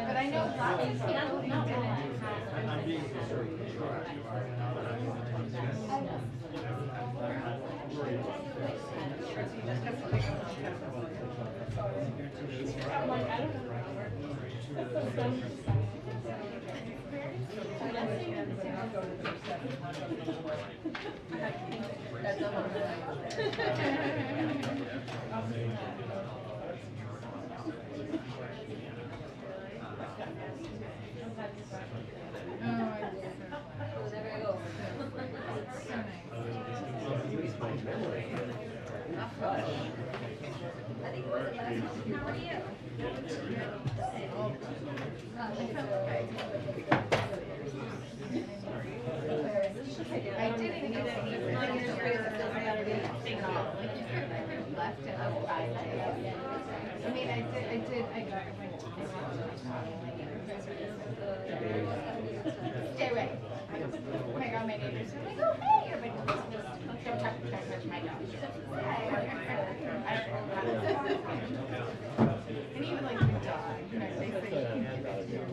But I know lots of people who stay away. Oh my God, my neighbors are like, oh hey, everybody don't touch my dog. And even like the dog, you know, they say you can give it to your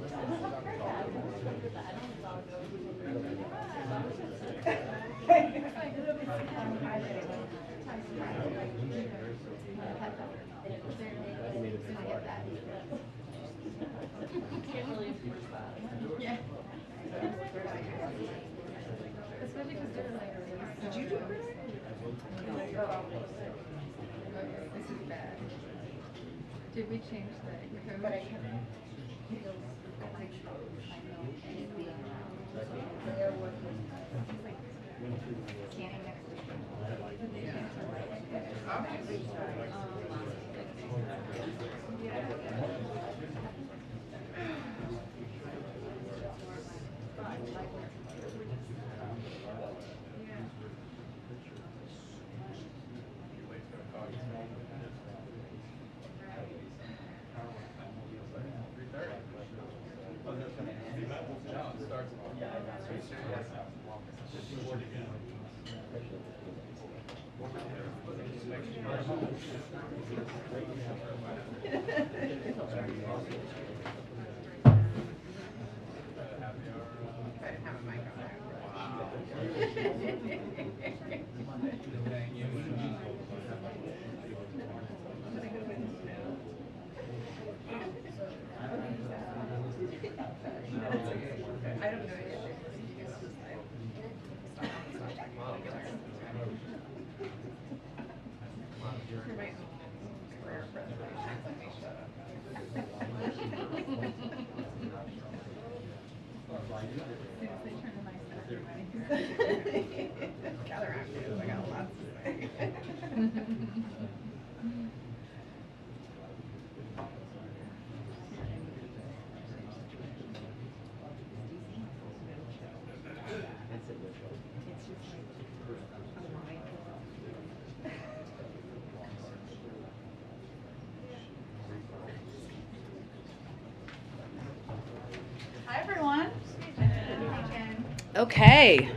yeah. Especially because they're like, did you do it? This is bad. Did we change the code? But I can't. Scanning next week. Okay,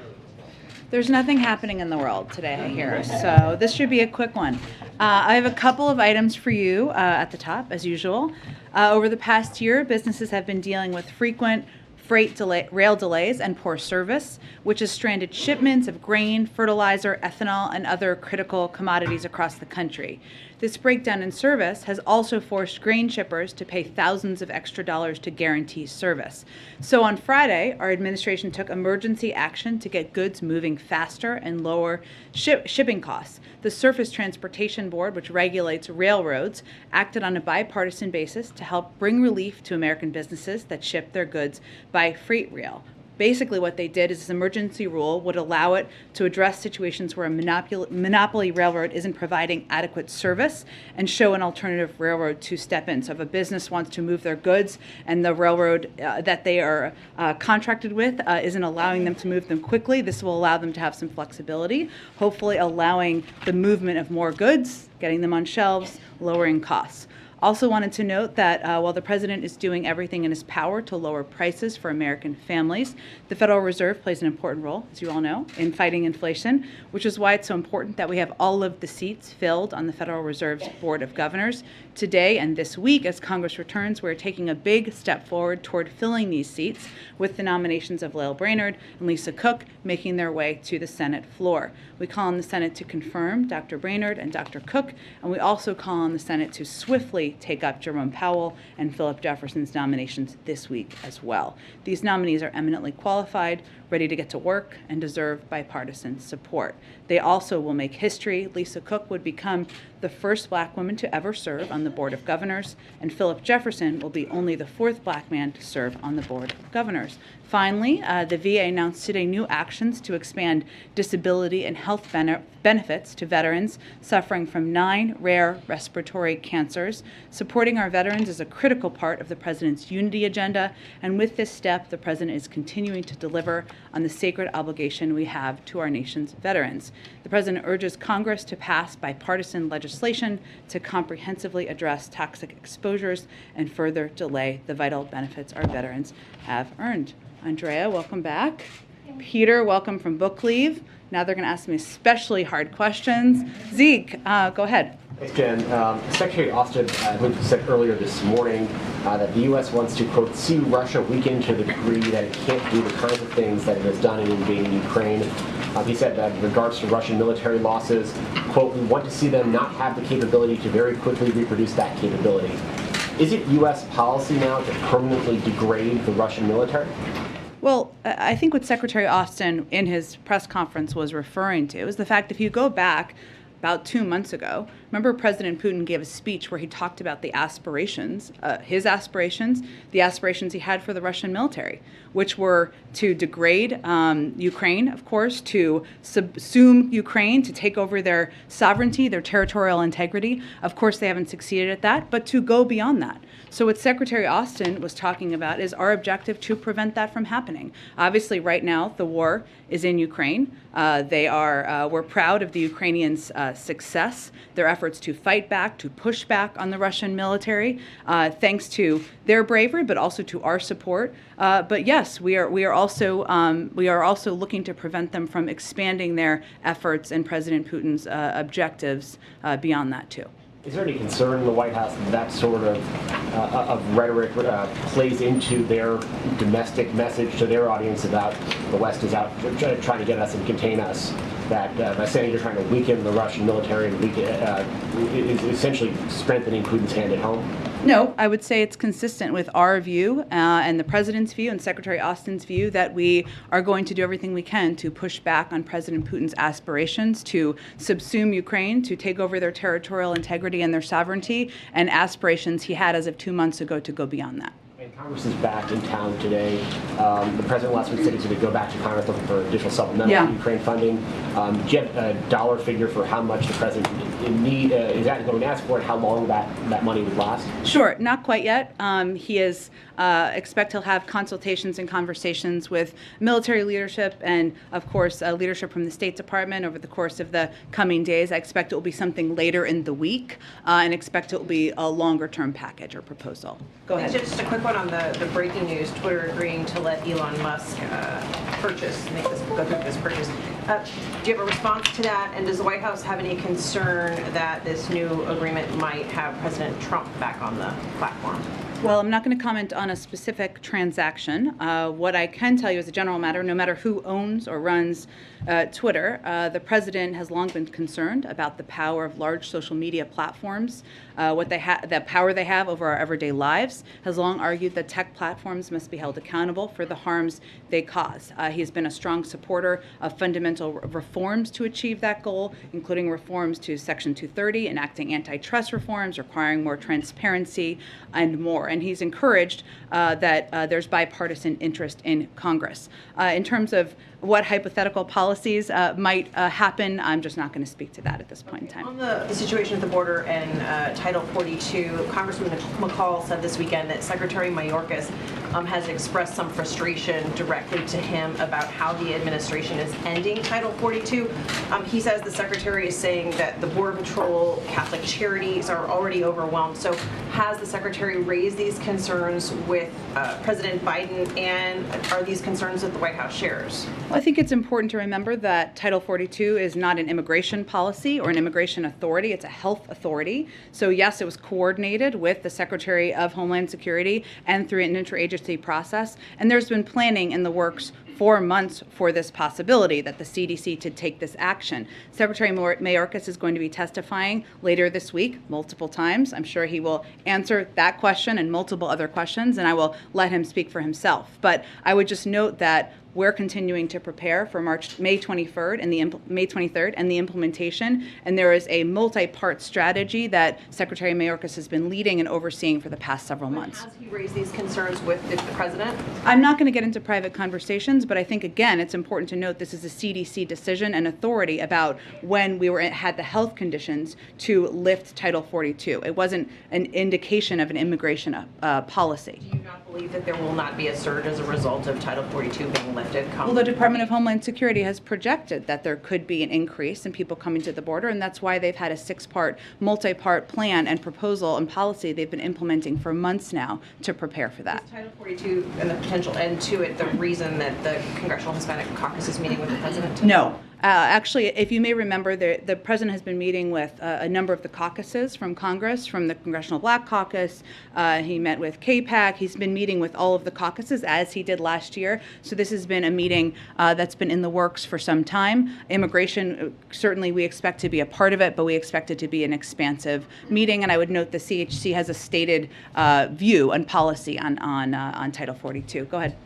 there's nothing happening in the world today here, so this should be a quick one. I have a couple of items for you at the top, as usual. Over the past year, businesses have been dealing with frequent rail delays, and poor service, which has stranded shipments of grain, fertilizer, ethanol, and other critical commodities across the country. This breakdown in service has also forced grain shippers to pay thousands of extra dollars to guarantee service. So on Friday, our administration took emergency action to get goods moving faster and lower shipping costs. The Surface Transportation Board, which regulates railroads, acted on a bipartisan basis to help bring relief to American businesses that ship their goods by freight rail. Basically what they did is this emergency rule would allow it to address situations where a monopoly railroad isn't providing adequate service and show an alternative railroad to step in. So if a business wants to move their goods and the railroad that they are contracted with isn't allowing them to move them quickly, this will allow them to have some flexibility, hopefully allowing the movement of more goods, getting them on shelves, lowering costs. Also wanted to note that while the president is doing everything in his power to lower prices for American families, the Federal Reserve plays an important role, as you all know, in fighting inflation, which is why it's so important that we have all of the seats filled on the Federal Reserve's Board of Governors. Today and this week, as Congress returns, we're taking a big step forward toward filling these seats with the nominations of Lael Brainerd and Lisa Cook making their way to the Senate floor. We call on the Senate to confirm Dr. Brainerd and Dr. Cook, and we also call on the Senate to swiftly take up Jerome Powell and Philip Jefferson's nominations this week as well. These nominees are eminently qualified, ready to get to work, and deserve bipartisan support. They also will make history. Lisa Cook would become the first black woman to ever serve on the Board of Governors, and Philip Jefferson will be only the fourth black man to serve on the Board of Governors. Finally, the VA announced today new actions to expand disability and health benefits to veterans suffering from 9 rare respiratory cancers. Supporting our veterans is a critical part of the President's unity agenda, and with this step, the President is continuing to deliver on the sacred obligation we have to our nation's veterans. The President urges Congress to pass bipartisan legislation to comprehensively address toxic exposures and further delay the vital benefits our veterans have earned. Andrea, welcome back. Peter, welcome from book leave. Now they're going to ask me especially hard questions. Zeke, go ahead. Thanks, Jen. Secretary Austin, I believe, said earlier this morning that the U.S. wants to, quote, see Russia weaken to the degree that it can't do the kinds of things that it has done in invading Ukraine. He said that in regards to Russian military losses, quote, we want to see them not have the capability to very quickly reproduce that capability. Is it U.S. policy now to permanently degrade the Russian military? Well, I think what Secretary Austin in his press conference was referring to is the fact if you go back about 2 months ago, remember President Putin gave a speech where he talked about the aspirations, his aspirations, the aspirations he had for the Russian military, which were to degrade Ukraine, of course, to subsume Ukraine, to take over their sovereignty, their territorial integrity. Of course, they haven't succeeded at that, but to go beyond that. So what Secretary Austin was talking about is our objective to prevent that from happening. Obviously, right now, the war is in Ukraine. We're proud of the Ukrainians' success, their efforts to fight back, to push back on the Russian military, thanks to their bravery, but also to our support. But yes, we are also looking to prevent them from expanding their efforts and President Putin's objectives beyond that too. Is there any concern in the White House that that sort of rhetoric plays into their domestic message to their audience about the West is out trying to get us and contain us? That by saying you're trying to weaken the Russian military and is essentially strengthening Putin's hand at home? No, I would say it's consistent with our view and the President's view and Secretary Austin's view that we are going to do everything we can to push back on President Putin's aspirations to subsume Ukraine, to take over their territorial integrity and their sovereignty, and aspirations he had as of 2 months ago to go beyond that. And Congress is back in town today. The President last week said he's going to go back to Congress looking for additional supplemental Ukraine funding. Do you have a dollar figure for how much the President is that going to ask for and how long that money would last? Sure, not quite yet. He is expect he'll have consultations and conversations with military leadership and, of course, leadership from the State Department over the course of the coming days. I expect it will be something later in the week and expect it will be a longer-term package or proposal. Go ahead. Just a quick one on the breaking news, Twitter agreeing to let Elon Musk go through this purchase. Do you have a response to that? And does the White House have any concern that this new agreement might have President Trump back on the platform? Well, I'm not going to comment on a specific transaction. What I can tell you as a general matter, no matter who owns or runs Twitter, the president has long been concerned about the power of large social media platforms, the power they have over our everyday lives, has long argued that tech platforms must be held accountable for the harms they cause. He's been a strong supporter of fundamental reforms to achieve that goal, including reforms to Section 230, enacting antitrust reforms, requiring more transparency, and more. And he's encouraged that there's bipartisan interest in Congress. In terms of what hypothetical policies might happen, I'm just not going to speak to that at this point in time. On the situation at the border and Title 42, Congressman McCall said this weekend that Secretary Mayorkas has expressed some frustration directly to him about how the administration is ending Title 42. He says the Secretary is saying that the Border Patrol, Catholic charities are already overwhelmed. So has the Secretary raised these concerns with President Biden, and are these concerns that the White House shares? Well, I think it's important to remember that Title 42 is not an immigration policy or an immigration authority. It's a health authority. So yes, it was coordinated with the Secretary of Homeland Security and through an interagency process. And there's been planning in the works for months for this possibility that the CDC to take this action. Secretary Mayorkas is going to be testifying later this week multiple times. I'm sure he will answer that question and multiple other questions, and I will let him speak for himself. But I would just note that we're continuing to prepare for May 23rd and the implementation, and there is a multi-part strategy that Secretary Mayorkas has been leading and overseeing for the past several months. Has he raised these concerns with the president? I'm not going to get into private conversations, but I think, again, it's important to note this is a CDC decision and authority about when we had the health conditions to lift Title 42. It wasn't an indication of an immigration policy. Do you not believe that there will not be a surge as a result of Title 42 being lifted? Well, the Department of Homeland Security has projected that there could be an increase in people coming to the border, and that's why they've had a multi-part plan and proposal and policy they've been implementing for months now to prepare for that. Is Title 42 and the potential end to it the reason that the Congressional Hispanic Caucus is meeting with the president today? No. Actually, if you may remember, the president has been meeting with a number of the caucuses from Congress, from the Congressional Black Caucus. He met with KPAC. He's been meeting with all of the caucuses, as he did last year. So this has been a meeting that's been in the works for some time. Immigration, certainly we expect to be a part of it, but we expect it to be an expansive meeting. And I would note the CHC has a stated view and policy on Title 42. Go ahead.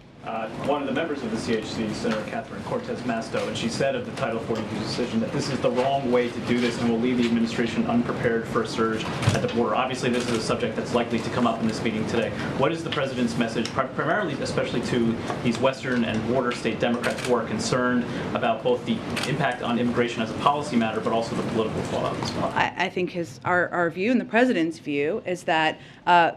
One of the members of the CHC, Senator Catherine Cortez Masto, and she said of the Title 42 decision that this is the wrong way to do this and will leave the administration unprepared for a surge at the border. Obviously, this is a subject that's likely to come up in this meeting today. What is the president's message, primarily, especially to these Western and border state Democrats who are concerned about both the impact on immigration as a policy matter, but also the political fallout as well? I think our view and the president's view is that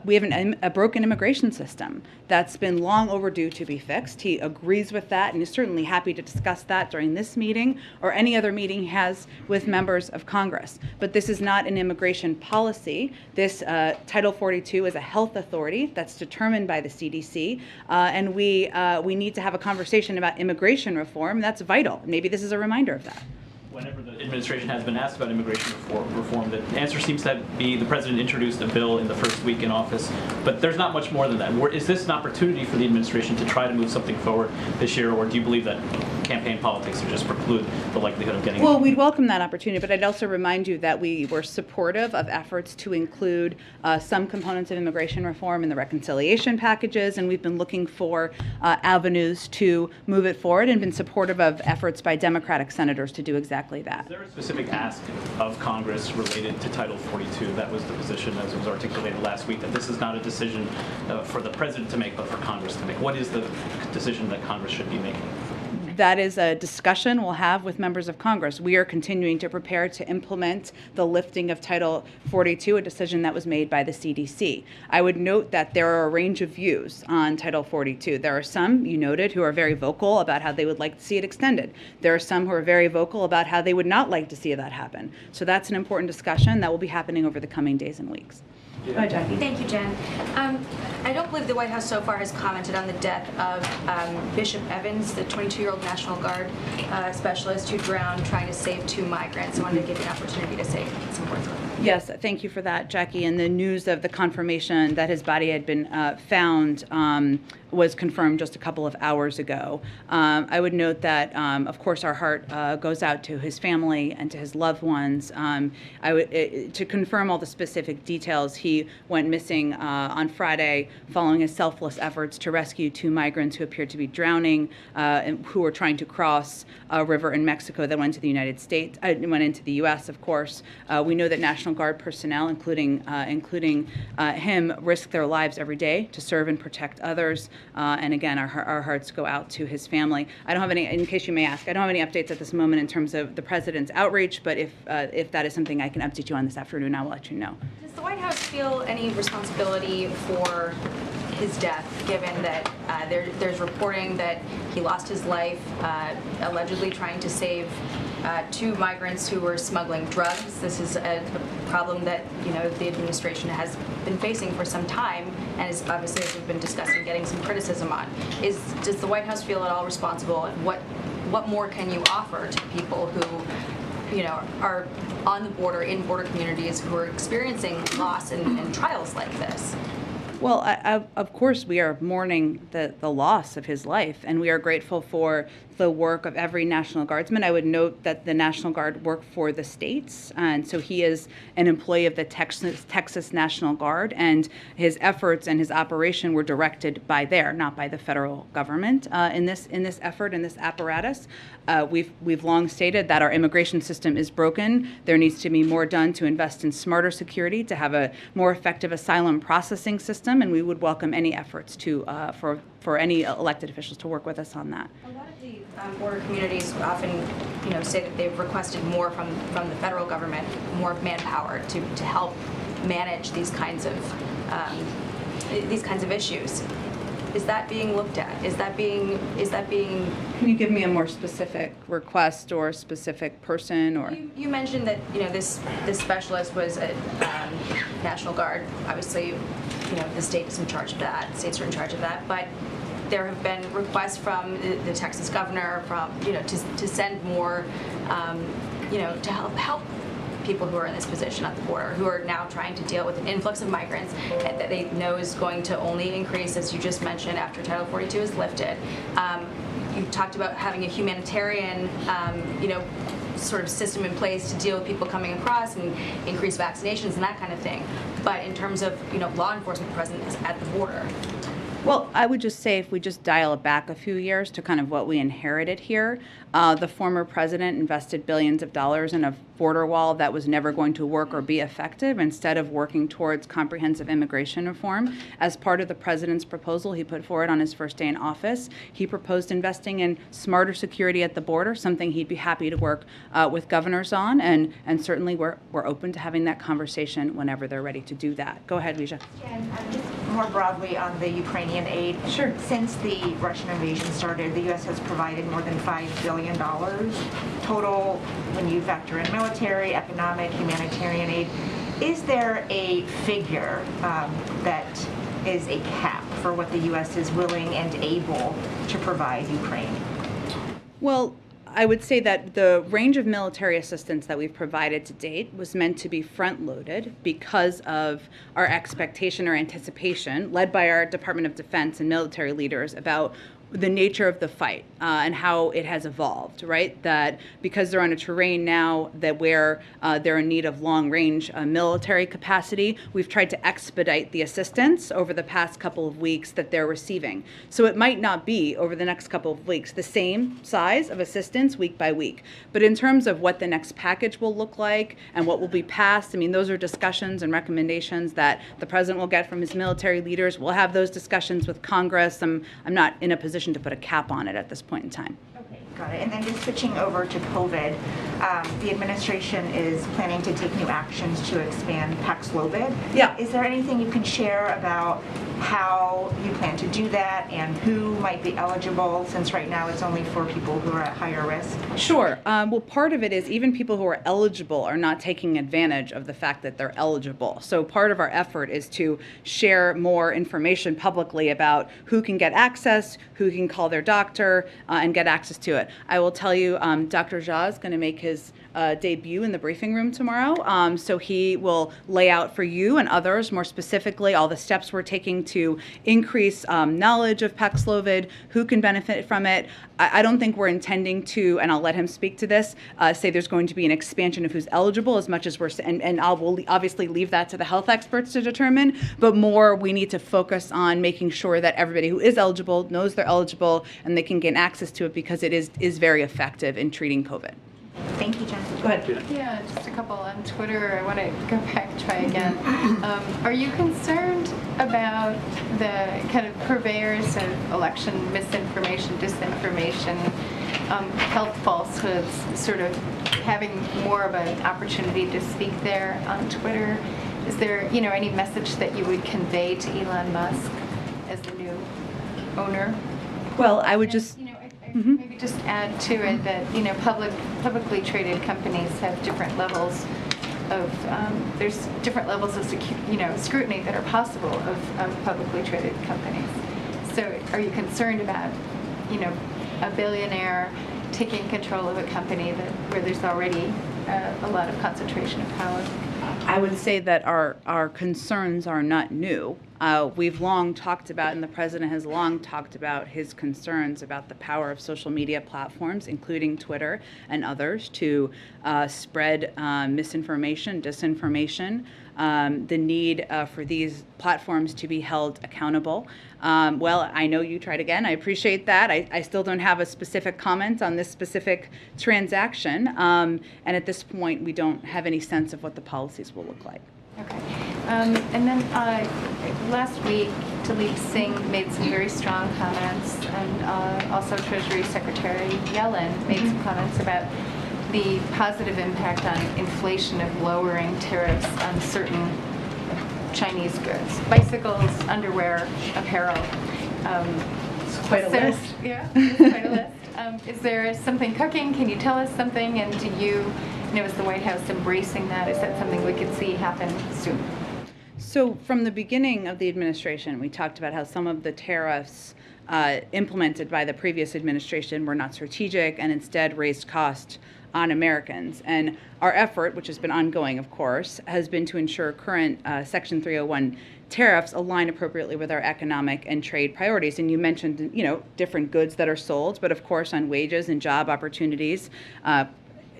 we have a broken immigration system that's been long overdue to be fixed. He agrees with that and is certainly happy to discuss that during this meeting or any other meeting he has with members of Congress. But this is not an immigration policy. This Title 42 is a health authority that's determined by the CDC, and we need to have a conversation about immigration reform. That's vital. Maybe this is a reminder of that. Whenever the administration has been asked about immigration reform, the answer seems to be the president introduced a bill in the first week in office, but there's not much more than that. Is this an opportunity for the administration to try to move something forward this year, or do you believe that campaign politics would just preclude the likelihood of getting it? Well, we'd welcome that opportunity, but I'd also remind you that we were supportive of efforts to include some components of immigration reform in the reconciliation packages, and we've been looking for avenues to move it forward and been supportive of efforts by Democratic senators to do exactly that. Is there a specific ask of Congress related to Title 42? That was the position as it was articulated last week, that this is not a decision for the president to make, but for Congress to make. What is the decision that Congress should be making? That is a discussion we'll have with members of Congress. We are continuing to prepare to implement the lifting of Title 42, a decision that was made by the CDC. I would note that there are a range of views on Title 42. There are some, you noted, who are very vocal about how they would like to see it extended. There are some who are very vocal about how they would not like to see that happen. So that's an important discussion that will be happening over the coming days and weeks. Hi, Jackie. Thank you, Jen. I don't believe the White House so far has commented on the death of Bishop Evans, the 22-year-old National Guard specialist who drowned trying to save 2 migrants. I wanted to give you an opportunity to say some words on that. Yes, thank you for that, Jackie. And the news of the confirmation that his body had been found was confirmed just a couple of hours ago. I would note that, of course, our heart goes out to his family and to his loved ones. To confirm all the specific details, he went missing on Friday following his selfless efforts to rescue 2 migrants who appeared to be drowning, and who were trying to cross a river in Mexico that went to the United States, went into the U.S., of course. We know that National Guard personnel, including him, risk their lives every day to serve and protect others. And again, our hearts go out to his family. I don't have any, in case you may ask, I don't have any updates at this moment in terms of the president's outreach, but if that is something I can update you on this afternoon, I will let you know. Does the White House feel any responsibility for his death, given that there's reporting that he lost his life allegedly trying to save 2 migrants who were smuggling drugs? This is a problem that the administration has been facing for some time, and is obviously, as we've been discussing, getting some criticism on. Does the White House feel at all responsible, and what more can you offer to people who are on the border, in border communities, who are experiencing loss and trials like this? Well, of course, we are mourning the loss of his life, and we are grateful for the work of every National Guardsman. I would note that the National Guard work for the states, and so he is an employee of the Texas National Guard, and his efforts and his operation were directed by there, not by the federal government in this effort, in this apparatus. We've long stated that our immigration system is broken. There needs to be more done to invest in smarter security, to have a more effective asylum processing system, and we would welcome any efforts for any elected officials to work with us on that. A lot of the border communities often, say that they've requested more from the federal government, more manpower to help manage these kinds of issues. Is that being looked at? Is that being? Can you give me a more specific request or a specific person or? You mentioned that this specialist was a National Guard. Obviously, the state is in charge of that. States are in charge of that, but there have been requests from the Texas governor to send more, to help people who are in this position at the border, who are now trying to deal with an influx of migrants that they know is going to only increase, as you just mentioned, after Title 42 is lifted. You talked about having a humanitarian, sort of system in place to deal with people coming across and increase vaccinations and that kind of thing. But in terms of law enforcement presence at the border. Well, I would just say if we just dial it back a few years to kind of what we inherited here, the former president invested billions of dollars in a border wall that was never going to work or be effective, instead of working towards comprehensive immigration reform. As part of the president's proposal he put forward on his first day in office, he proposed investing in smarter security at the border, something he'd be happy to work with governors on, and certainly we're open to having that conversation whenever they're ready to do that. Go ahead, Vija. Jen, just more broadly on the Ukrainian aid. Sure. Since the Russian invasion started, the U.S. has provided more than $5 billion total when you factor in military, economic, humanitarian aid. Is there a figure that is a cap for what the U.S. is willing and able to provide Ukraine? Well, I would say that the range of military assistance that we've provided to date was meant to be front-loaded because of our expectation or anticipation, led by our Department of Defense and military leaders, about the nature of the fight and how it has evolved, right? That because they're on a terrain now that where they're in need of long-range military capacity, we've tried to expedite the assistance over the past couple of weeks that they're receiving. So it might not be, over the next couple of weeks, the same size of assistance week by week. But in terms of what the next package will look like and what will be passed, I mean, those are discussions and recommendations that the president will get from his military leaders. We'll have those discussions with Congress. I'm not in a position to put a cap on it at this point in time. Okay, got it. And then just switching over to COVID, the administration is planning to take new actions to expand Paxlovid. Yeah. Is there anything you can share about how you plan to do that and who might be eligible, since right now it's only for people who are at higher risk? Sure. Well, part of it is even people who are eligible are not taking advantage of the fact that they're eligible. So part of our effort is to share more information publicly about who can get access, who can call their doctor, and get access to it. I will tell you, Dr. Jha is going to make his debut in the briefing room tomorrow. So he will lay out for you and others more specifically all the steps we're taking to increase knowledge of Paxlovid, who can benefit from it. I don't think we're intending to, and I'll let him speak to this, say there's going to be an expansion of who's eligible as much as we're, and I will obviously leave that to the health experts to determine, but more we need to focus on making sure that everybody who is eligible knows they're eligible and they can gain access to it because it is very effective in treating COVID. Thank you, Jen. Go ahead. Yeah, just a couple on Twitter. I want to go back, try again. Are you concerned about the kind of purveyors of election misinformation, disinformation, health falsehoods, sort of having more of an opportunity to speak there on Twitter? Is there, any message that you would convey to Elon Musk as the new owner? Well, I would just... Maybe just add to it that publicly traded companies have different levels of there's different levels of scrutiny that are possible of publicly traded companies. So are you concerned about a billionaire taking control of a company where there's already a lot of concentration of power? I would say that our concerns are not new. We've long talked about, and the president has long talked about his concerns about the power of social media platforms, including Twitter and others, to spread misinformation, disinformation, the need for these platforms to be held accountable. Well, I know you tried again. I appreciate that. I still don't have a specific comment on this specific transaction. And at this point, we don't have any sense of what the policies will look like. Okay. And then last week, Talib Singh made some very strong comments, and also Treasury Secretary Yellen made some comments about the positive impact on inflation of lowering tariffs on certain Chinese goods, bicycles, underwear, apparel. It's quite a list. Yeah, it's quite a list. Is there something cooking? Can you tell us something? And do you, is the White House embracing that? Is that something we could see happen soon? So from the beginning of the administration, we talked about how some of the tariffs implemented by the previous administration were not strategic and instead raised cost on Americans. And our effort, which has been ongoing, of course, has been to ensure current Section 301 tariffs align appropriately with our economic and trade priorities. And you mentioned, different goods that are sold, but of course on wages and job opportunities,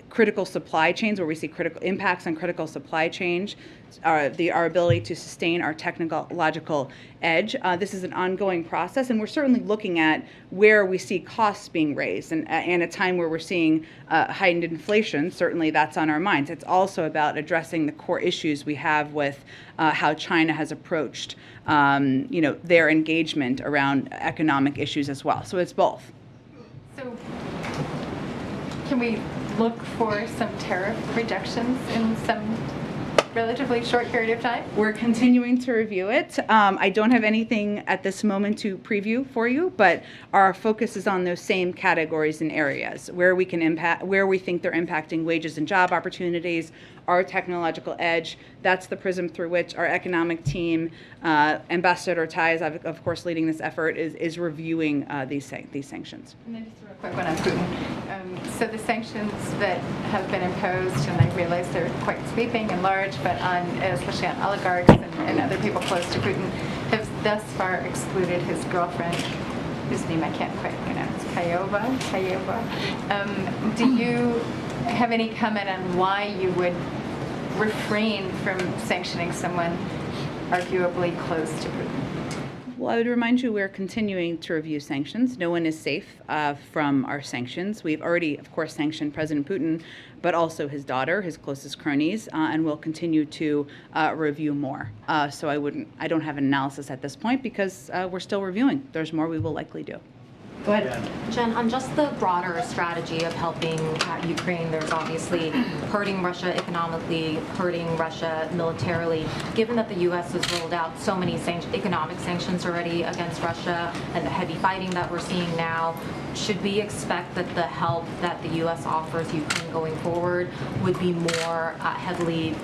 critical supply chains where we see critical impacts on critical supply chains, our ability to sustain our technological edge. This is an ongoing process, and we're certainly looking at where we see costs being raised. And a time where we're seeing heightened inflation, certainly that's on our minds. It's also about addressing the core issues we have with how China has approached, their engagement around economic issues as well. So it's both. So can we look for some tariff reductions in some relatively short period of time? We're continuing to review it. I don't have anything at this moment to preview for you, but our focus is on those same categories and areas where we can impact, where we think they're impacting wages and job opportunities, our technological edge. That's the prism through which our economic team, Ambassador Tai is of course leading this effort, is reviewing these sanctions. And then just a real quick one on Putin. So the sanctions that have been imposed, and I realize they're quite sweeping and large, but especially on oligarchs and other people close to Putin, have thus far excluded his girlfriend, whose name I can't quite pronounce, Kayova. Do you have any comment on why you would refrain from sanctioning someone arguably close to Putin? Well, I would remind you we're continuing to review sanctions. No one is safe from our sanctions. We've already, of course, sanctioned President Putin, but also his daughter, his closest cronies, and we'll continue to review more. So I don't have an analysis at this point because we're still reviewing. There's more we will likely do. Go ahead. Jen, on just the broader strategy of helping Ukraine, there's obviously hurting Russia economically, hurting Russia militarily. Given that the U.S. has rolled out so many economic sanctions already against Russia and the heavy fighting that we're seeing now, should we expect that the help that the U.S. offers Ukraine going forward would be more heavily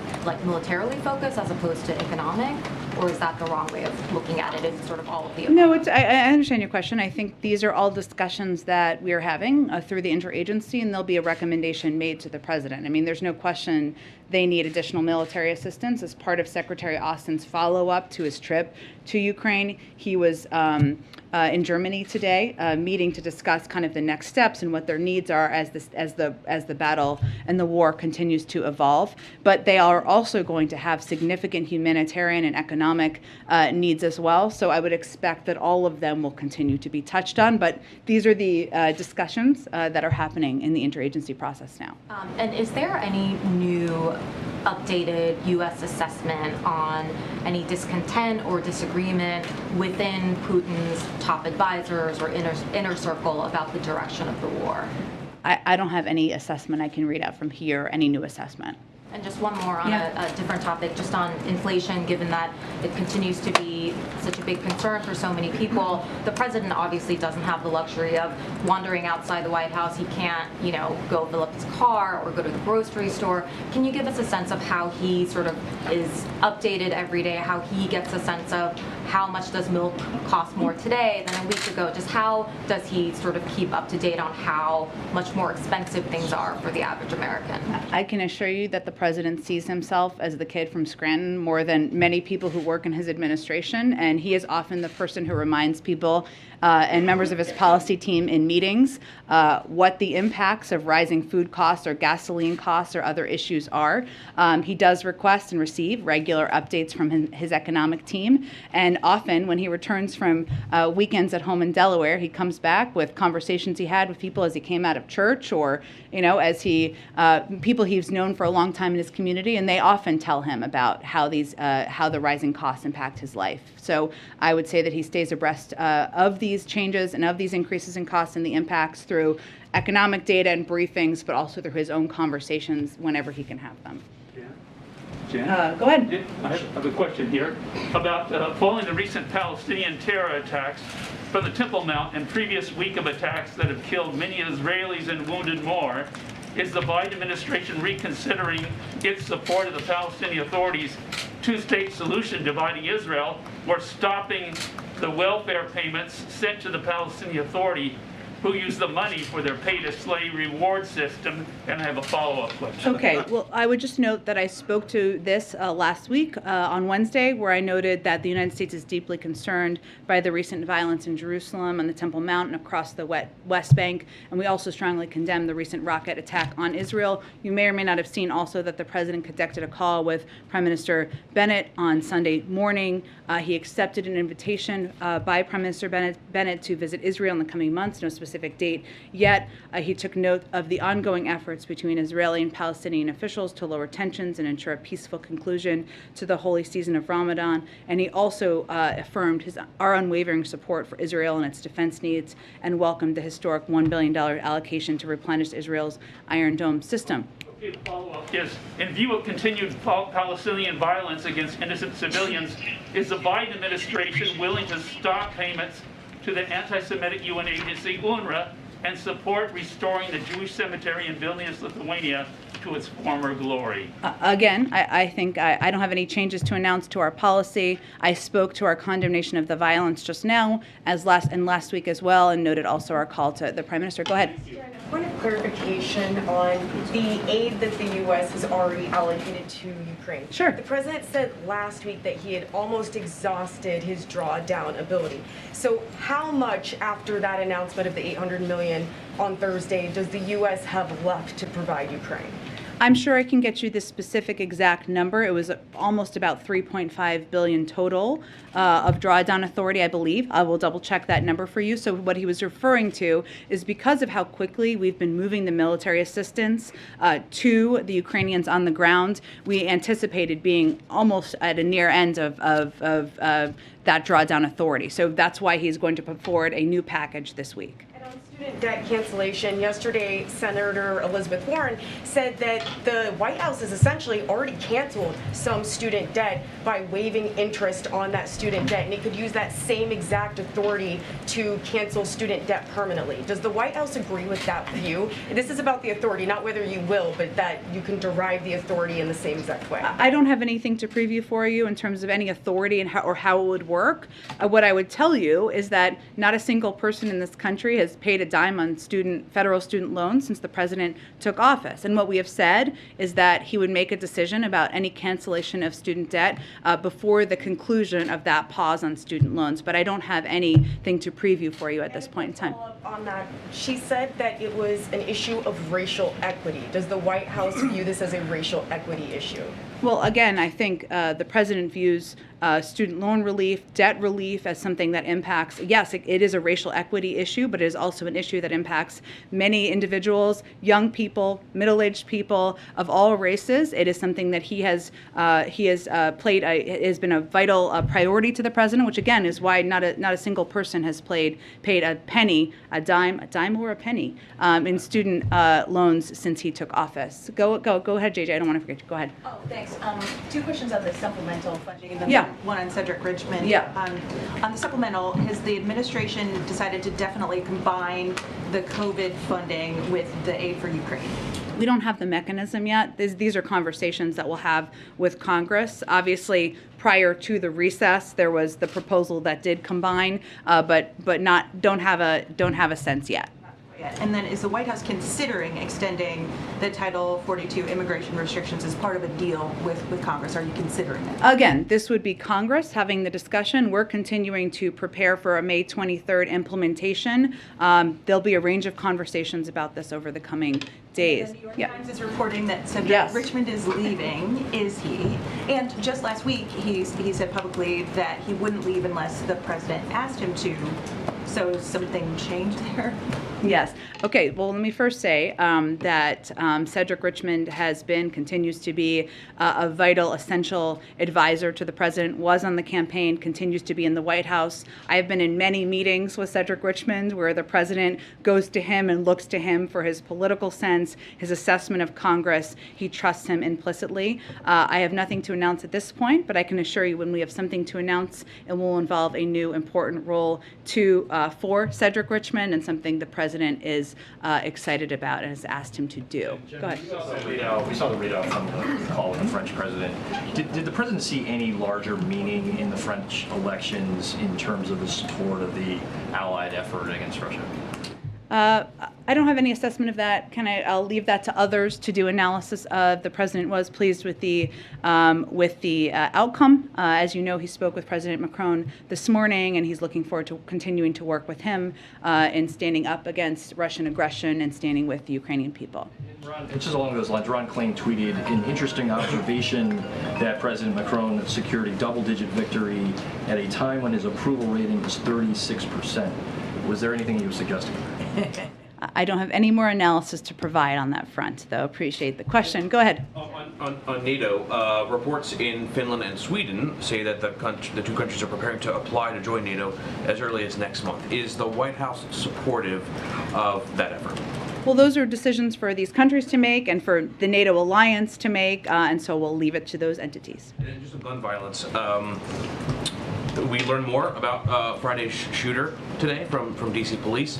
militarily focused as opposed to economic? Or is that the wrong way of looking at it? It's sort of all of the above? No, I understand your question. I think these are all discussions that we are having through the interagency, and there'll be a recommendation made to the president. I mean, there's no question they need additional military assistance as part of Secretary Austin's follow-up to his trip to Ukraine. He was in Germany today, meeting to discuss kind of the next steps and what their needs are as the battle and the war continues to evolve. But they are also going to have significant humanitarian and economic needs as well. So I would expect that all of them will continue to be touched on. But these are the discussions that are happening in the interagency process now. And is there any new updated U.S. assessment on any discontent or disagreement within Putin's top advisors or inner circle about the direction of the war? I don't have any assessment I can read out from here, any new assessment. And just one more on a different topic, just on inflation, given that it continues to be such a big concern for so many people. The president obviously doesn't have the luxury of wandering outside the White House. He can't, go fill up his car or go to the grocery store. Can you give us a sense of how he sort of is updated every day, how he gets a sense of how much does milk cost more today than a week ago? Just how does he sort of keep up to date on how much more expensive things are for the average American? I can assure you that the president sees himself as the kid from Scranton more than many people who work in his administration, and he is often the person who reminds people and members of his policy team in meetings what the impacts of rising food costs or gasoline costs or other issues are. He does request and receive regular updates from his economic team, and often when he returns from weekends at home in Delaware, he comes back with conversations he had with people as he came out of church, or as people he's known for a long time in his community, and they often tell him about how the rising costs impact his life. So I would say that he stays abreast of these changes and of these increases in costs and the impacts through economic data and briefings, but also through his own conversations whenever he can have them. Jen? Go ahead. Yeah, I have a question here about following the recent Palestinian terror attacks from the Temple Mount and previous week of attacks that have killed many Israelis and wounded more. Is the Biden administration reconsidering its support of the Palestinian Authority's two-state solution dividing Israel, or stopping the welfare payments sent to the Palestinian Authority, who use the money for their pay-to-slay reward system? And I have a follow-up question. Okay, well, I would just note that I spoke to this last week on Wednesday, where I noted that the United States is deeply concerned by the recent violence in Jerusalem, on the Temple Mount, and across the West Bank, and we also strongly condemn the recent rocket attack on Israel. You may or may not have seen also that the president conducted a call with Prime Minister Bennett on Sunday morning. He accepted an invitation by Prime Minister Bennett to visit Israel in the coming months, no specific date yet. He took note of the ongoing efforts between Israeli and Palestinian officials to lower tensions and ensure a peaceful conclusion to the holy season of Ramadan. And he also affirmed our unwavering support for Israel and its defense needs, and welcomed the historic $1 billion allocation to replenish Israel's Iron Dome system. The follow-up is, in view of continued Palestinian violence against innocent civilians, is the Biden administration willing to stop payments to the anti-Semitic UN agency UNRWA and support restoring the Jewish cemetery in Vilnius, Lithuania to its former glory? Again, I think I don't have any changes to announce to our policy. I spoke to our condemnation of the violence just now, last week as well, and noted also our call to the Prime Minister. Go ahead. Point of clarification on the aid that the U.S. has already allocated to Ukraine. Sure. The president said last week that he had almost exhausted his drawdown ability. So how much after that announcement of the $800 million on Thursday does the U.S. have left to provide Ukraine? I'm sure I can get you the specific exact number. It was almost about $3.5 billion total of drawdown authority, I believe. I will double check that number for you. So what he was referring to is because of how quickly we've been moving the military assistance to the Ukrainians on the ground, we anticipated being almost at a near end of that drawdown authority. So that's why he's going to put forward a new package this week. Student debt cancellation. Yesterday, Senator Elizabeth Warren said that the White House has essentially already canceled some student debt by waiving interest on that student debt, and it could use that same exact authority to cancel student debt permanently. Does the White House agree with that view? This is about the authority, not whether you will, but that you can derive the authority in the same exact way. I don't have anything to preview for you in terms of any authority and how it would work. What I would tell you is that not a single person in this country has paid a dime on federal student loans since the president took office. And what we have said is that he would make a decision about any cancellation of student debt before the conclusion of that pause on student loans. But I don't have anything to preview for you at this point in time. On that, she said that it was an issue of racial equity. Does the White House view this as a racial equity issue? Well, again, I think the president views student loan relief, debt relief as something that impacts, yes, it is a racial equity issue, but it is also an issue that impacts many individuals, young people, middle-aged people of all races. It is something that he has been a vital priority to the president, which again is why not a single person has paid a penny, a dime or a penny in student loans since he took office. Go ahead, JJ. I don't want to forget you. Go ahead. Oh, thanks. Two questions on the supplemental funding and then Yeah. one on Cedric Richmond. Yeah. On the supplemental, has the administration decided to definitely combine the COVID funding with the aid for Ukraine? We don't have the mechanism yet. These are conversations that we'll have with Congress. Obviously, prior to the recess, there was the proposal that did combine, but don't have a sense yet. And then is the White House considering extending the Title 42 immigration restrictions as part of a deal with Congress? Are you considering it? Again, this would be Congress having the discussion. We're continuing to prepare for a May 23rd implementation. There'll be a range of conversations about this over the coming days. The New York Times is reporting that Cedric Yes. Richmond is leaving. Is he? And just last week, he said publicly that he wouldn't leave unless the president asked him to. So something changed there? Yes. Okay. Well, let me first say that Cedric Richmond continues to be a vital, essential advisor to the president, was on the campaign, continues to be in the White House. I have been in many meetings with Cedric Richmond where the president goes to him and looks to him for his political sense, his assessment of Congress. He trusts him implicitly. I have nothing to announce at this point, but I can assure you when we have something to announce, it will involve a new important role for Cedric Richmond and something the president is excited about and has asked him to do. Go ahead. We saw the readout from the call with the French president. Did the president see any larger meaning in the French elections in terms of the support of the Allied effort against Russia? I don't have any assessment of that. I'll leave that to others to do analysis of. The president was pleased with the outcome. As you know, he spoke with President Macron this morning, and he's looking forward to continuing to work with him in standing up against Russian aggression and standing with the Ukrainian people. Ron, just along those lines, Ron Klain tweeted an interesting observation that President Macron secured a double-digit victory at a time when his approval rating was 36%. Was there anything he was suggesting? I don't have any more analysis to provide on that front, though. Appreciate the question. Go ahead. On NATO, reports in Finland and Sweden say that the two countries are preparing to apply to join NATO as early as next month. Is the White House supportive of that effort? Well, those are decisions for these countries to make and for the NATO alliance to make, and so we'll leave it to those entities. And just on gun violence, we learned more about Friday's shooter today from DC police,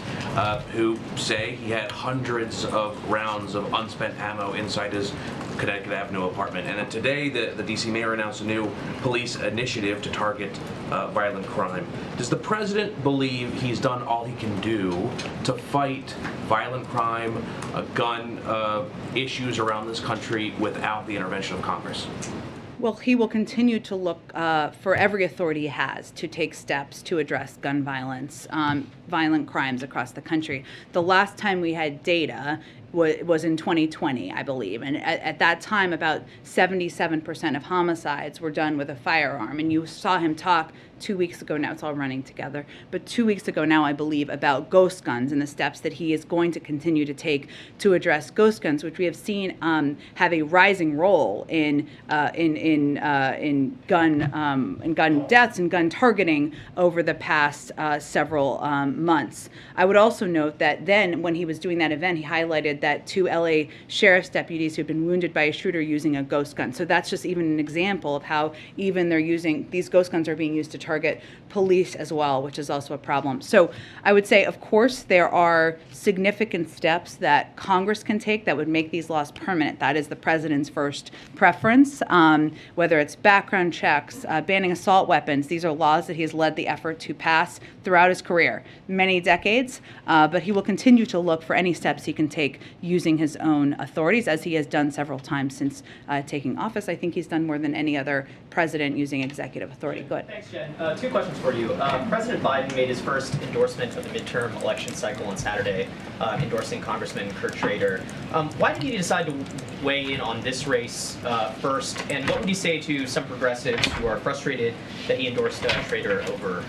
who say he had hundreds of rounds of unspent ammo inside his Connecticut Avenue apartment. And then today, the DC mayor announced a new police initiative to target violent crime. Does the president believe he's done all he can do to fight violent crime, gun issues around this country without the intervention of Congress? Well, he will continue to look for every authority he has to take steps to address gun violence, violent crimes across the country. The last time we had data was in 2020, I believe. And at that time, about 77% of homicides were done with a firearm. And you saw him talk 2 weeks ago now, it's all running together, but 2 weeks ago now, I believe, about ghost guns and the steps that he is going to continue to take to address ghost guns, which we have seen have a rising role in gun deaths and gun targeting over the past several months. I would also note that then when he was doing that event, he highlighted that 2 LA sheriff's deputies who had been wounded by a shooter using a ghost gun. So that's just even an example of how even these ghost guns are being used to target police as well, which is also a problem. So I would say, of course, there are significant steps that Congress can take that would make these laws permanent. That is the president's first preference, whether it's background checks, banning assault weapons. These are laws that he has led the effort to pass throughout his career, many decades, but he will continue to look for any steps he can take using his own authorities, as he has done several times since taking office. I think he's done more than any other president using executive authority. Go ahead. Thanks, Jen. 2 questions for you. President Biden made his first endorsement of the midterm election cycle on Saturday, endorsing Congressman Kurt Schrader. Why did he decide to weigh in on this race first? And what would you say to some progressives who are frustrated that he endorsed Schrader over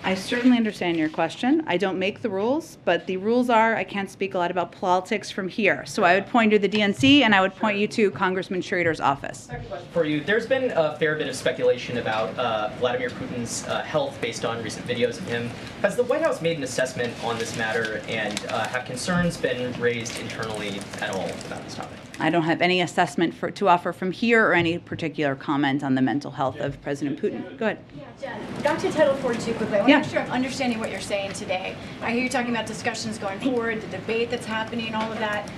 I certainly understand your question. I don't make the rules, but the rules are I can't speak a lot about politics from here. So I would point you to the DNC, and I would point you to Congressman Schrader's office. Second question for you. There's been a fair bit of speculation about Vladimir Putin's health based on recent videos of him. Has the White House made an assessment on this matter, and have concerns been raised internally at all about this topic? I don't have any assessment to offer from here or any particular comment on the mental health of President Putin. Go ahead. Jen, back to Title 42 quickly. I want to make sure I'm understanding what you're saying today. I hear you talking about discussions going forward, the debate that's happening, all of that.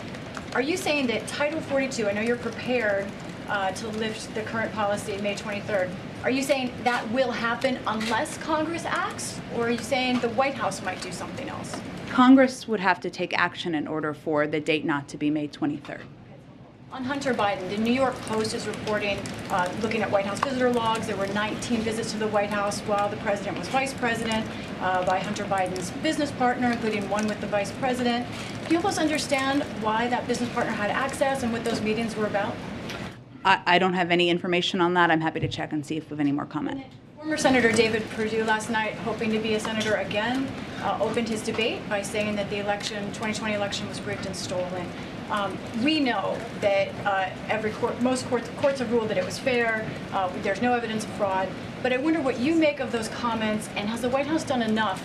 Are you saying that Title 42, I know you're prepared to lift the current policy May 23rd. Are you saying that will happen unless Congress acts? Or are you saying the White House might do something else? Congress would have to take action in order for the date not to be May 23rd. On Hunter Biden, the New York Post is reporting, looking at White House visitor logs, there were 19 visits to the White House while the president was vice president by Hunter Biden's business partner, including one with the vice president. Can you help us understand why that business partner had access and what those meetings were about? I don't have any information on that. I'm happy to check and see if we have any more comment. Former Senator David Perdue last night, hoping to be a senator again, opened his debate by saying that the 2020 election was rigged and stolen. We know that most courts have ruled that it was fair. There's no evidence of fraud. But I wonder what you make of those comments, and has the White House done enough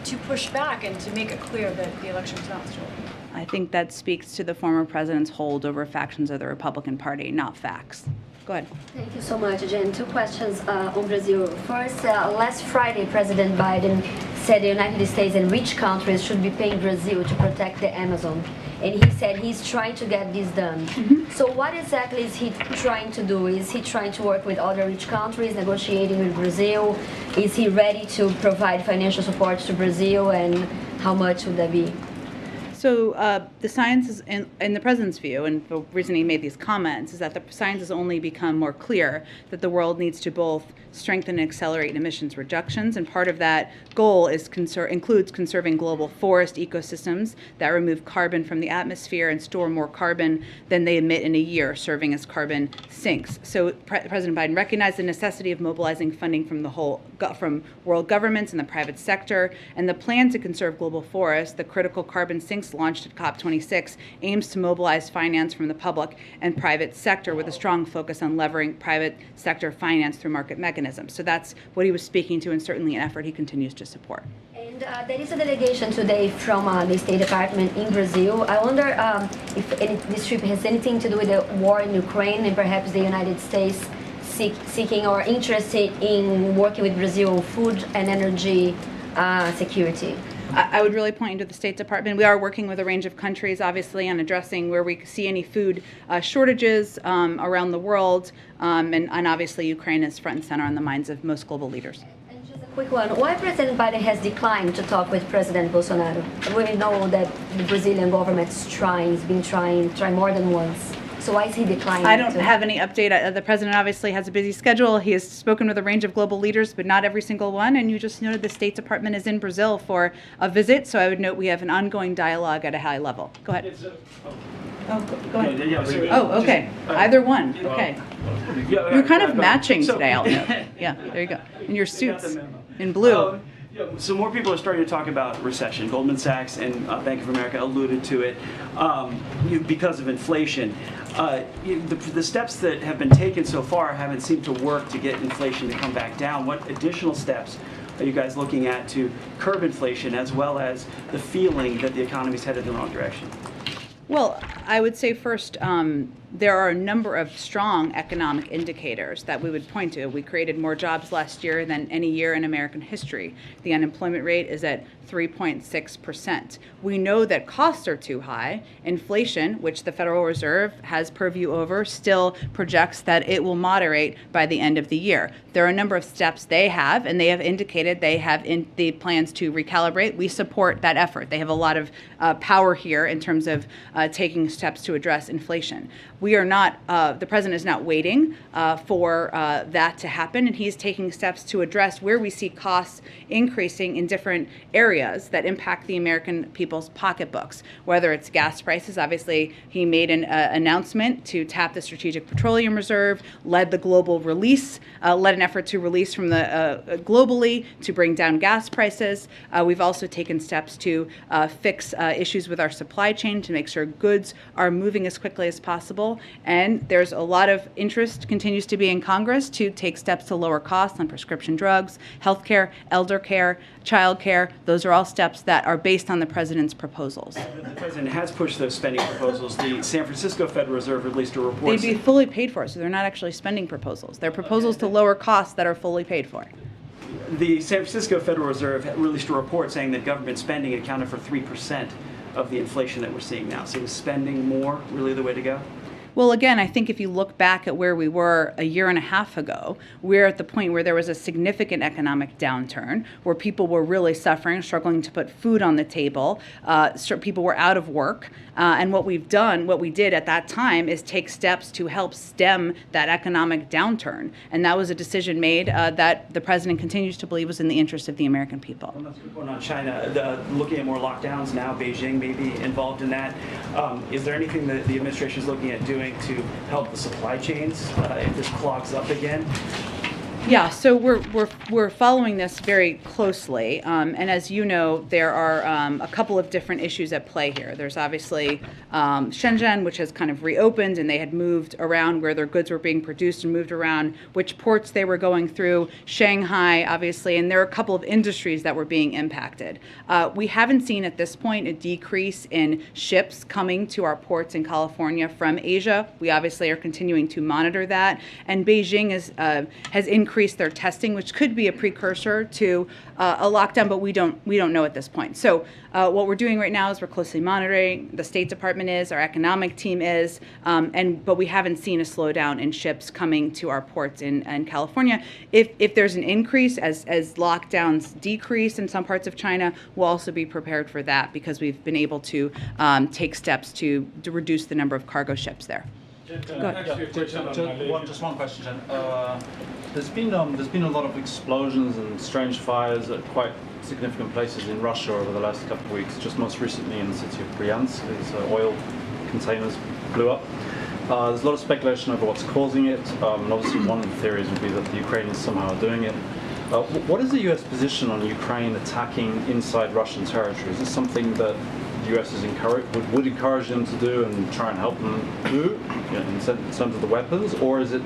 to push back and to make it clear that the election was not stolen? I think that speaks to the former president's hold over factions of the Republican Party, not facts. Go ahead. Thank you so much, Jen. 2 questions on Brazil. First, last Friday, President Biden said the United States and rich countries should be paying Brazil to protect the Amazon. And he said he's trying to get this done. So what exactly is he trying to do? Is he trying to work with other rich countries, negotiating with Brazil? Is he ready to provide financial support to Brazil, and how much would that be? So the science is, in the president's view, and the reason he made these comments, is that the science has only become more clear that the world needs to both strengthen and accelerate emissions reductions, and part of that goal includes conserving global forest ecosystems that remove carbon from the atmosphere and store more carbon than they emit in a year, serving as carbon sinks. So President Biden recognized the necessity of mobilizing funding from world governments and the private sector, and the plan to conserve global forests, the critical carbon sinks launched at COP26, aims to mobilize finance from the public and private sector with a strong focus on levering private sector finance through market mechanisms. So that's what he was speaking to, and certainly an effort he continues to support. And there is a delegation today from the State Department in Brazil. I wonder if this trip has anything to do with the war in Ukraine, and perhaps the United States seeking or interested in working with Brazil on food and energy security. I would really point you to the State Department. We are working with a range of countries, obviously, on addressing where we see any food shortages around the world, and obviously Ukraine is front and center on the minds of most global leaders. And just a quick one. Why President Biden has declined to talk with President Bolsonaro? We know that the Brazilian government is trying more than once. So why is he declining? I don't have any update. The president obviously has a busy schedule. He has spoken with a range of global leaders, but not every single one. And you just noted the State Department is in Brazil for a visit. So I would note we have an ongoing dialogue at a high level. Go ahead. Go ahead. Oh, okay. Either one. Okay. You're kind of matching today, I'll note. Yeah, there you go. In your suits in blue. So more people are starting to talk about recession. Goldman Sachs and Bank of America alluded to it because of inflation. The steps that have been taken so far haven't seemed to work to get inflation to come back down. What additional steps are you guys looking at to curb inflation, as well as the feeling that the economy's headed in the wrong direction? Well, I would say first, there are a number of strong economic indicators that we would point to. We created more jobs last year than any year in American history. The unemployment rate is at 3.6%. We know that costs are too high. Inflation, which the Federal Reserve has purview over, still projects that it will moderate by the end of the year. There are a number of steps they have, and they have indicated they have the plans to recalibrate. We support that effort. They have a lot of power here in terms of taking steps to address inflation. We are not, the president is not waiting for that to happen, and he's taking steps to address where we see costs increasing in different areas that impact the American people's pocketbooks, whether it's gas prices. Obviously, he made an announcement to tap the Strategic Petroleum Reserve, led the global release, led an effort to release from the globally to bring down gas prices. We've also taken steps to fix issues with our supply chain to make sure goods are moving as quickly as possible. And there's a lot of interest, continues to be in Congress, to take steps to lower costs on prescription drugs, healthcare, elder care, child care. Those are all steps that are based on the president's proposals. The president has pushed those spending proposals. The San Francisco Federal Reserve released a report. They'd be fully paid for, so they're not actually spending proposals. They're proposals to lower costs that are fully paid for. The San Francisco Federal Reserve released a report saying that government spending accounted for 3% of the inflation that we're seeing now. So is spending more really the way to go? Well, again, I think if you look back at where we were a year and a half ago, we're at the point where there was a significant economic downturn, where people were really suffering, struggling to put food on the table. People were out of work. And what we did at that time is take steps to help stem that economic downturn. And that was a decision made that the president continues to believe was in the interest of the American people. Well, that's going on China. Looking at more lockdowns now, Beijing may be involved in that. Is there anything that the administration is looking at doing to help the supply chains if this clogs up again? Yeah, so we're following this very closely, and as you know, there are a couple of different issues at play here. There's obviously Shenzhen, which has kind of reopened, and they had moved around where their goods were being produced and moved around which ports they were going through. Shanghai, obviously, and there are a couple of industries that were being impacted. We haven't seen at this point a decrease in ships coming to our ports in California from Asia. We obviously are continuing to monitor that, and Beijing has increased their testing, which could be a precursor to a lockdown, but we don't know at this point. So what we're doing right now is we're closely monitoring. The State Department is, our economic team is, but we haven't seen a slowdown in ships coming to our ports in California. If there's an increase as lockdowns decrease in some parts of China, we'll also be prepared for that because we've been able to take steps to reduce the number of cargo ships there. Go ahead. Just one question, Jen. There's been a lot of explosions and strange fires at quite significant places in Russia over the last couple of weeks. Just most recently in the city of Bryansk, these oil containers blew up. There's a lot of speculation over what's causing it. And obviously, one of the theories would be that the Ukrainians somehow are doing it. What is the U.S. position on Ukraine attacking inside Russian territory? Is this something that the US would encourage them to do and try and help them do, in terms of the weapons, or is it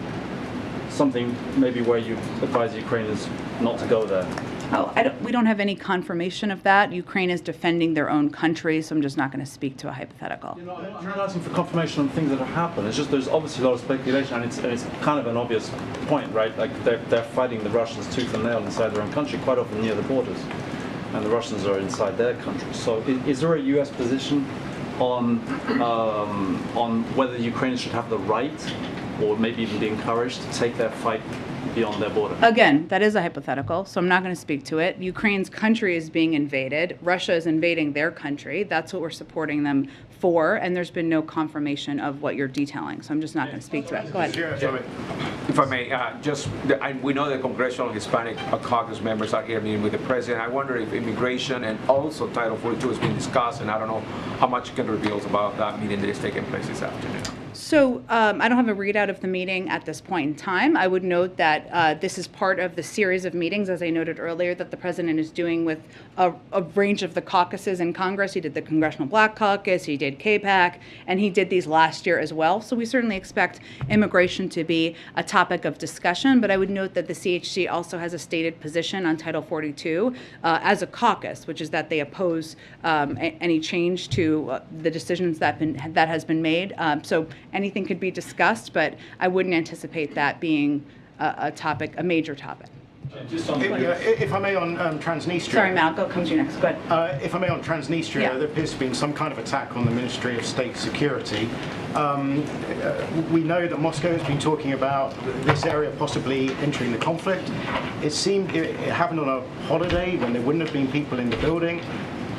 something maybe where you advise the Ukrainians not to go there? Oh, we don't have any confirmation of that. Ukraine is defending their own country, so I'm just not going to speak to a hypothetical. I'm not asking for confirmation on things that have happened. It's just there's obviously a lot of speculation, and it's kind of an obvious point, right? Like they're fighting the Russians tooth and nail inside their own country, quite often near the borders. And the Russians are inside their country. So is there a U.S. position on whether the Ukrainians should have the right, or maybe even be encouraged, to take their fight beyond their border? Again, that is a hypothetical, so I'm not going to speak to it. Ukraine's country is being invaded. Russia is invading their country. That's what we're supporting them for, and there's been no confirmation of what you're detailing. So I'm just not going to speak to it. Go ahead. If I may, we know that Congressional Hispanic Caucus members are here meeting with the president. I wonder if immigration and also Title 42 is being discussed, and I don't know how much you can reveal about that meeting that is taking place this afternoon. So I don't have a readout of the meeting at this point in time. I would note that this is part of the series of meetings, as I noted earlier, that the president is doing with a range of the caucuses in Congress. He did the Congressional Black Caucus, he did KPAC, and he did these last year as well. So we certainly expect immigration to be a topic of discussion, but I would note that the CHC also has a stated position on Title 42 as a caucus, which is that they oppose any change to the decisions that has been made. So anything could be discussed, but I wouldn't anticipate that being a topic, a major topic. If I may, on Transnistria. Sorry, Mal, come to you next. Go ahead. If I may, on Transnistria, there appears to have been some kind of attack on the Ministry of State Security. We know that Moscow has been talking about this area possibly entering the conflict. It seemed it happened on a holiday when there wouldn't have been people in the building.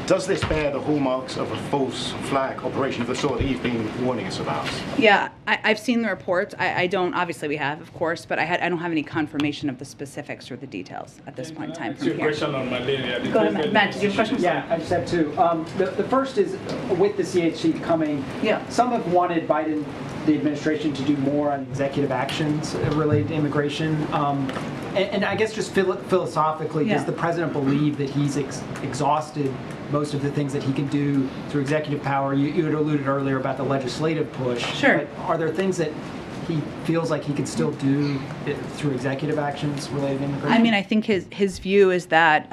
Does this bear the hallmarks of a false flag operation of the sort that he's been warning us about? Yeah, I've seen the reports. I don't, obviously we have, of course, but I don't have any confirmation of the specifics or the details at this point in time. From here. Question on malaria. Go ahead, Matt. Did you have a question? Yeah, I just have two. The first is with the CHC coming. Yeah. Some have wanted Biden, the administration, to do more on executive actions related to immigration. And I guess just philosophically, does the president believe that he's exhausted most of the things that he can do through executive power? You had alluded earlier about the legislative push. Sure. But are there things that he feels like he could still do through executive actions related to immigration? I mean, I think his view is that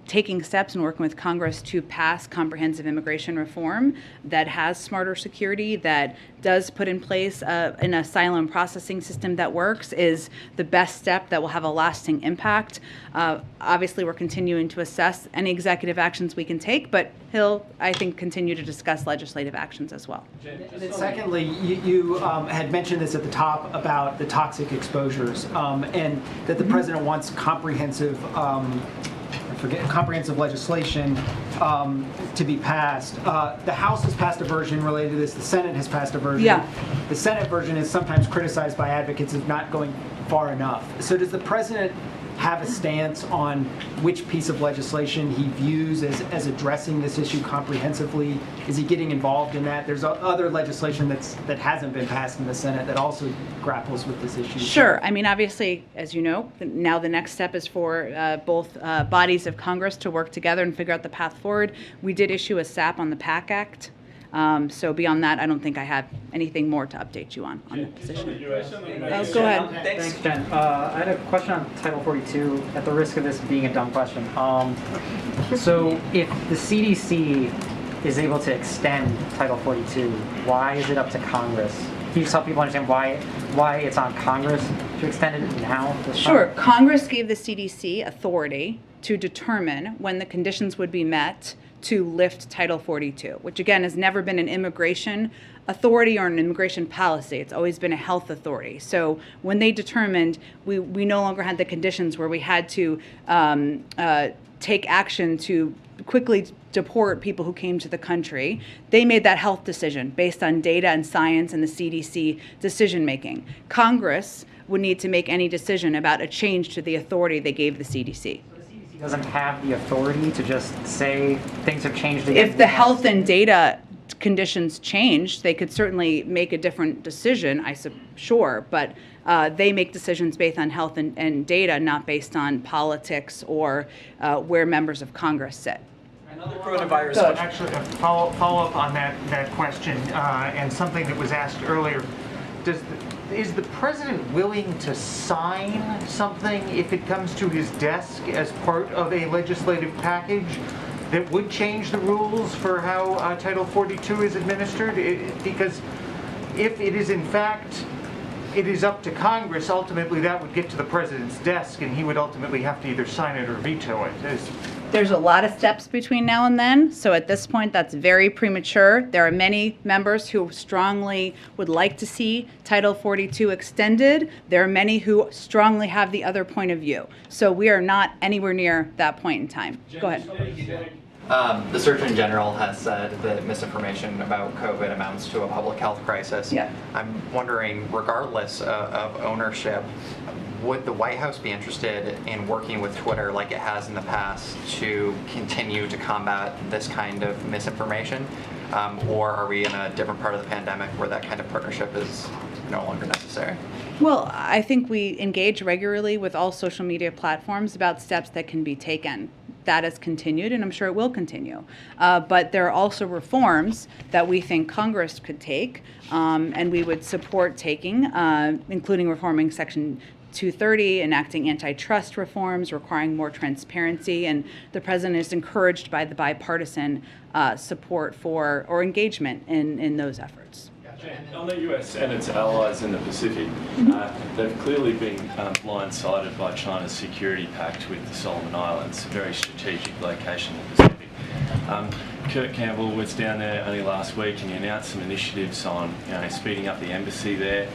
taking steps and working with Congress to pass comprehensive immigration reform that has smarter security, that does put in place an asylum processing system that works, is the best step that will have a lasting impact. Obviously, we're continuing to assess any executive actions we can take, but he'll, I think, continue to discuss legislative actions as well. And then secondly, you had mentioned this at the top about the toxic exposures, and that the president wants comprehensive legislation to be passed. The House has passed a version related to this. The Senate has passed a version. Yeah. The Senate version is sometimes criticized by advocates as not going far enough. So does the president have a stance on which piece of legislation he views as addressing this issue comprehensively? Is he getting involved in that? There's other legislation that hasn't been passed in the Senate that also grapples with this issue. Sure. I mean, obviously, as you know, now the next step is for both bodies of Congress to work together and figure out the path forward. We did issue a SAP on the PAC Act. So beyond that, I don't think I have anything more to update you on the position. Go ahead. Thanks, Jen. I had a question on Title 42, at the risk of this being a dumb question. So if the CDC is able to extend Title 42, why is it up to Congress? Can you just help people understand why it's on Congress to extend it now? Sure. Congress gave the CDC authority to determine when the conditions would be met to lift Title 42, which again has never been an immigration authority or an immigration policy. It's always been a health authority. So when they determined we no longer had the conditions where we had to take action to quickly deport people who came to the country, they made that health decision based on data and science and the CDC decision making. Congress would need to make any decision about a change to the authority they gave the CDC. Doesn't have the authority to just say things have changed again. If the health and data conditions changed, they could certainly make a different decision, sure, but they make decisions based on health and data, not based on politics or where members of Congress sit. Coronavirus. Actually, a follow up on that question and something that was asked earlier. Is the president willing to sign something if it comes to his desk as part of a legislative package that would change the rules for how Title 42 is administered? Because if it is in fact, it is up to Congress, ultimately that would get to the president's desk and he would ultimately have to either sign it or veto it. There's a lot of steps between now and then, so at this point that's very premature. There are many members who strongly would like to see Title 42 extended. There are many who strongly have the other point of view. So we are not anywhere near that point in time. Go ahead. The Surgeon General has said that misinformation about COVID amounts to a public health crisis. Yeah. I'm wondering, regardless of ownership, would the White House be interested in working with Twitter like it has in the past to continue to combat this kind of misinformation? Or are we in a different part of the pandemic where that kind of partnership is no longer necessary? Well, I think we engage regularly with all social media platforms about steps that can be taken. That has continued, and I'm sure it will continue. But there are also reforms that we think Congress could take, and we would support taking, including reforming Section 230, enacting antitrust reforms, requiring more transparency, and the president is encouraged by the bipartisan support for or engagement in those efforts. On the US and its allies in the Pacific, they've clearly been blindsided by China's security pact with the Solomon Islands, a very strategic location in the Pacific. Kurt Campbell was down there only last week, and he announced some initiatives on, speeding up the embassy there,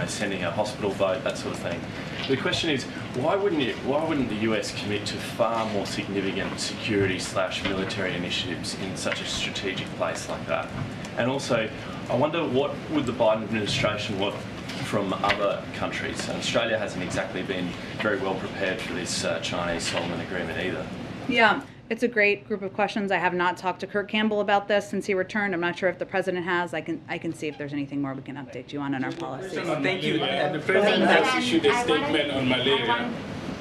sending a hospital boat, that sort of thing. The question is, why wouldn't the US commit to far more significant security/military initiatives in such a strategic place like that? And also, I wonder what would the Biden administration want from other countries? And Australia hasn't exactly been very well prepared for this Chinese-Solomon agreement either. Yeah, it's a great group of questions. I have not talked to Kurt Campbell about this since he returned. I'm not sure if the president has. I can see if there's anything more we can update you on in our policy. Thank you. The president just issued a statement on malaria.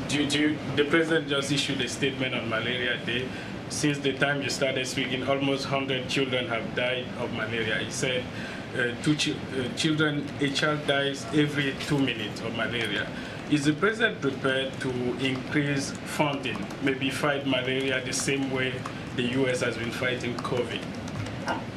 The president just issued a statement on Malaria Day. Since the time you started speaking, almost 100 children have died of malaria. He said a child dies every 2 minutes of malaria. Is the president prepared to increase funding, maybe fight malaria the same way the U.S. has been fighting COVID?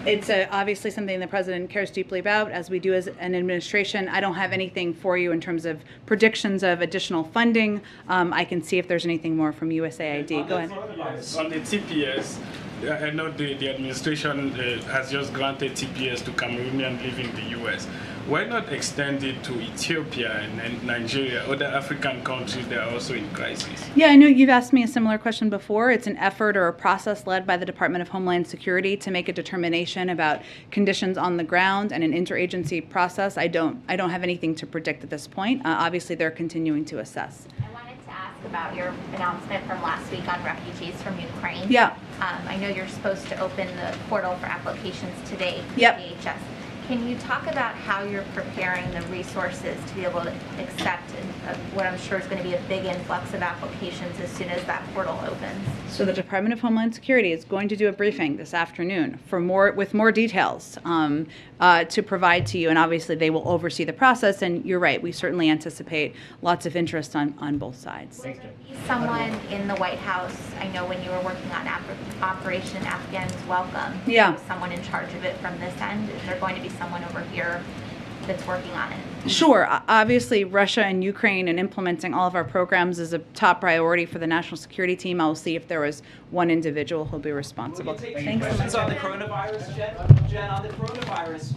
It's obviously something the president cares deeply about, as we do as an administration. I don't have anything for you in terms of predictions of additional funding. I can see if there's anything more from USAID. Go ahead. On the TPS, I know the administration has just granted TPS to Cameroonians living in the U.S. Why not extend it to Ethiopia and Nigeria, other African countries that are also in crisis? Yeah, I know you've asked me a similar question before. It's an effort or a process led by the Department of Homeland Security to make a determination about conditions on the ground and an interagency process. I don't have anything to predict at this point. Obviously, they're continuing to assess. I wanted to ask about your announcement from last week on refugees from Ukraine. Yeah. I know you're supposed to open the portal for applications today for Yep. DHS. Can you talk about how you're preparing the resources to be able to accept what I'm sure is going to be a big influx of applications as soon as that portal opens? So the Department of Homeland Security is going to do a briefing this afternoon with more details to provide to you, and obviously they will oversee the process. And you're right, we certainly anticipate lots of interest on both sides. Will there be someone in the White House? I know when you were working on Operation Afghan's Welcome, Yeah. there was someone in charge of it from this end. Is there going to be someone over here that's working on it? Sure. Obviously, Russia and Ukraine and implementing all of our programs is a top priority for the national security team. I will see if there was one individual who'll be responsible. Thanks so much. On the coronavirus, Jen, on the coronavirus.